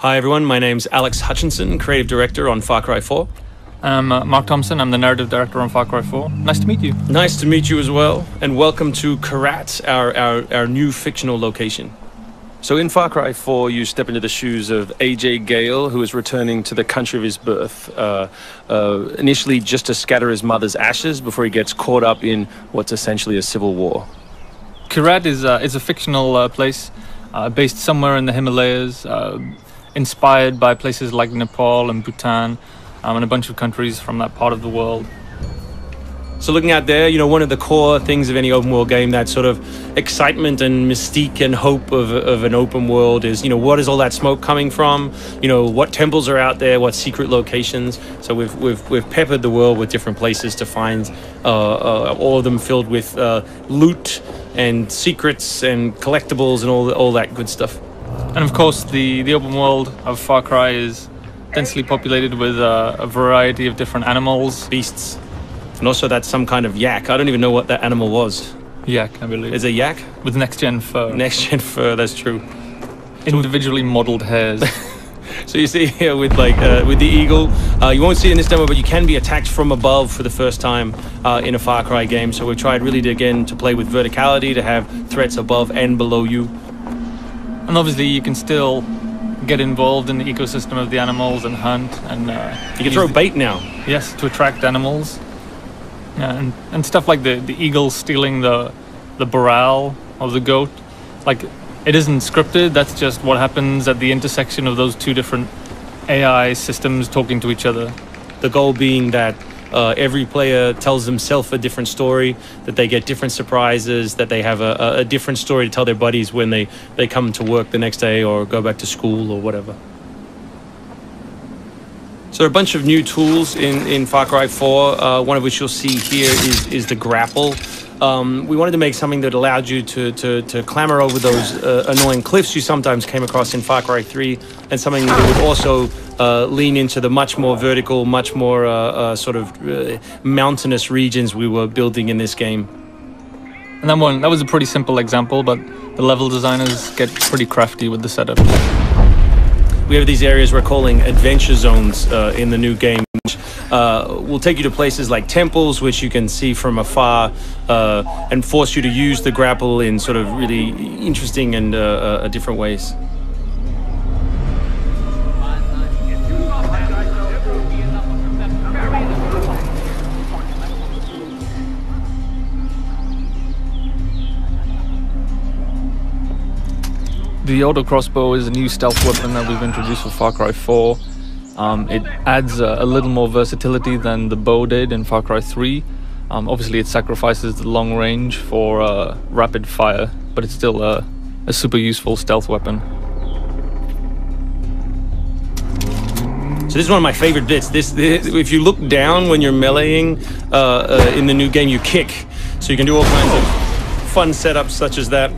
Hi everyone, my name's Alex Hutchinson, Creative Director on Far Cry 4. I'm Mark Thompson, I'm the Narrative Director on Far Cry 4. Nice to meet you. Nice to meet you as well, and welcome to Karat, our new fictional location. So in Far Cry 4, you step into the shoes of AJ Gale, who is returning to the country of his birth, initially just to scatter his mother's ashes before he gets caught up in what's essentially a civil war. Karat is a fictional place based somewhere in the Himalayas, inspired by places like Nepal and Bhutan, and a bunch of countries from that part of the world. So looking out there, one of the core things of any open world game, that sort of excitement and mystique and hope of an open world is, what is all that smoke coming from? What temples are out there? What secret locations? So we've peppered the world with different places to find, all of them filled with loot and secrets and collectibles and all that good stuff. And of course, the open world of Far Cry is densely populated with a variety of different animals, beasts. And also that's some kind of yak. I don't even know what that animal was. Yak, I believe. Is it a yak? With next-gen fur. Next-gen fur, that's true. Individually modeled hairs. So you see here with the eagle, you won't see it in this demo, but you can be attacked from above for the first time in a Far Cry game. So we've tried really to play with verticality, to have threats above and below you. And obviously you can still get involved in the ecosystem of the animals and hunt. And you can throw bait now. Yes, to attract animals. Yeah, and stuff like the eagle stealing the barrel of the goat. Like, it isn't scripted, that's just what happens at the intersection of those two different AI systems talking to each other. The goal being that every player tells themselves a different story, that they get different surprises, that they have a different story to tell their buddies when they come to work the next day or go back to school or whatever. So there are a bunch of new tools in Far Cry 4, one of which you'll see here is the grapple. We wanted to make something that allowed you to clamber over those annoying cliffs you sometimes came across in Far Cry 3, and something that would also lean into the much more vertical, much more sort of mountainous regions we were building in this game. And that was a pretty simple example, but the level designers get pretty crafty with the setup. We have these areas we're calling adventure zones in the new game, which will take you to places like temples, which you can see from afar, and force you to use the grapple in sort of really interesting and different ways. The auto crossbow is a new stealth weapon that we've introduced for Far Cry 4. It adds a little more versatility than the bow did in Far Cry 3. Obviously it sacrifices the long range for rapid fire, but it's still a super useful stealth weapon. So this is one of my favorite bits. This if you look down when you're meleeing in the new game, you kick. So you can do all kinds of fun setups such as that.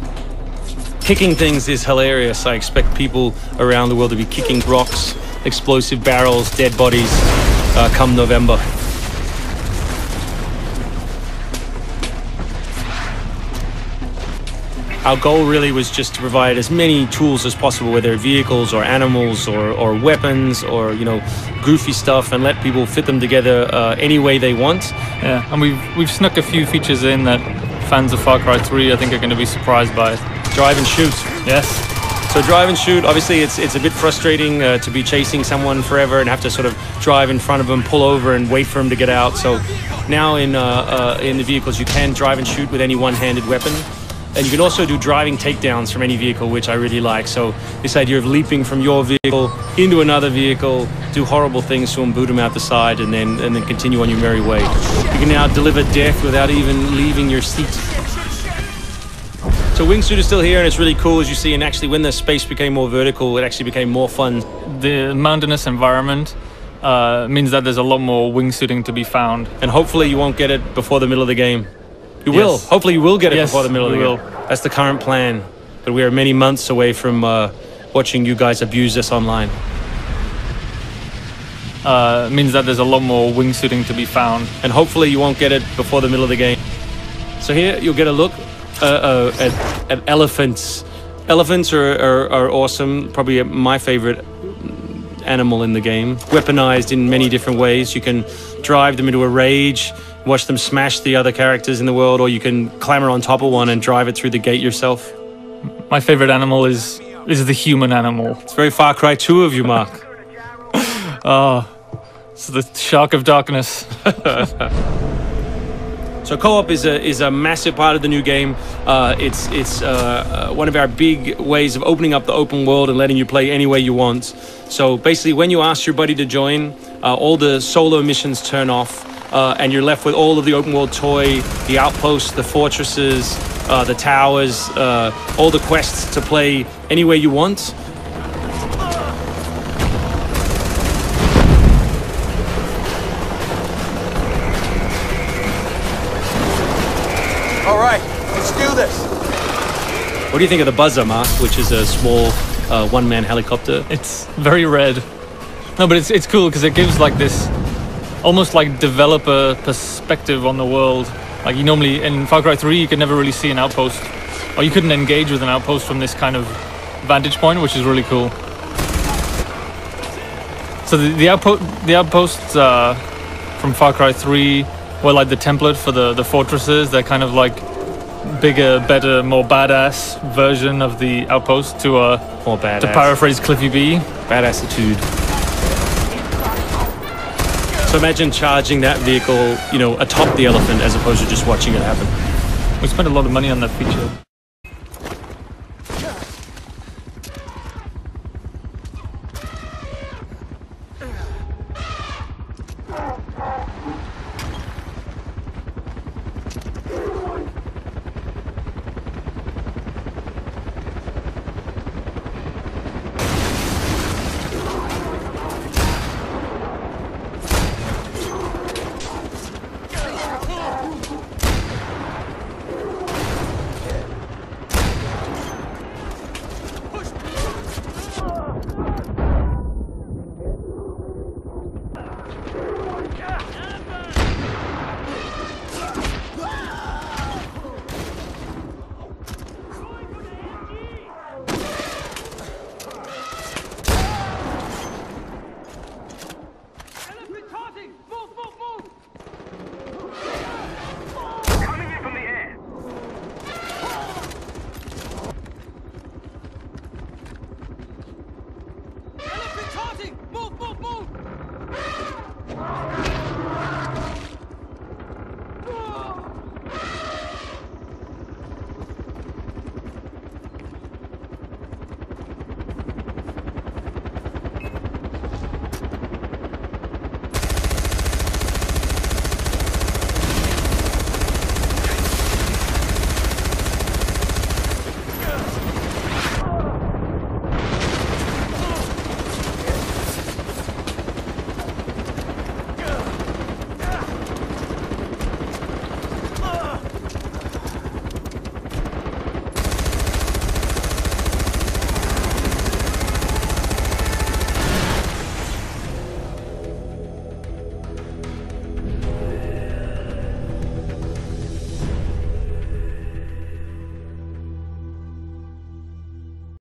Kicking things is hilarious. I expect people around the world to be kicking rocks, explosive barrels, dead bodies come November. Our goal really was just to provide as many tools as possible, whether vehicles or animals or weapons or goofy stuff, and let people fit them together any way they want. Yeah, and we've snuck a few features in that fans of Far Cry 3 I think are going to be surprised by. Drive and shoot. Yes. So drive and shoot, obviously it's a bit frustrating to be chasing someone forever and have to sort of drive in front of them, pull over and wait for them to get out. So now in the vehicles you can drive and shoot with any one-handed weapon. And you can also do driving takedowns from any vehicle, which I really like. So this idea of leaping from your vehicle into another vehicle, do horrible things to them, boot them out the side, and then continue on your merry way. You can now deliver death without even leaving your seat. So wingsuit is still here, and it's really cool, as you see, and actually when the space became more vertical, it actually became more fun. The mountainous environment means that there's a lot more wingsuiting to be found. And hopefully you won't get it before the middle of the game. You will. Hopefully you will get it before the middle of the game. That's the current plan. But we are many months away from watching you guys abuse this online. Means that there's a lot more wingsuiting to be found. And hopefully you won't get it before the middle of the game. So here you'll get a look at elephants. Elephants are awesome. Probably my favorite animal in the game, weaponized in many different ways. You can drive them into a rage, watch them smash the other characters in the world, or you can clamber on top of one and drive it through the gate yourself. My favorite animal is the human animal. It's very Far Cry 2 of you, Mark. It's the shark of darkness. So co-op is a massive part of the new game. It's one of our big ways of opening up the open world and letting you play any way you want. So basically, when you ask your buddy to join, all the solo missions turn off, and you're left with all of the open world toy, the outposts, the fortresses, the towers, all the quests to play any way you want. All right, let's do this. What do you think of the Buzzer, Mark, which is a small one-man helicopter? It's very red. No, but it's cool because it gives like this almost like developer perspective on the world. Like you normally in Far Cry 3 you could never really see an outpost, or you couldn't engage with an outpost from this kind of vantage point, which is really cool. So the outposts from Far Cry 3 were like the template for the fortresses. They're kind of like bigger, better, more badass version of the outpost to More badass. to paraphrase Cliffy B. Badassitude. So imagine charging that vehicle, you know, atop the elephant as opposed to just watching it happen. We spent a lot of money on that feature.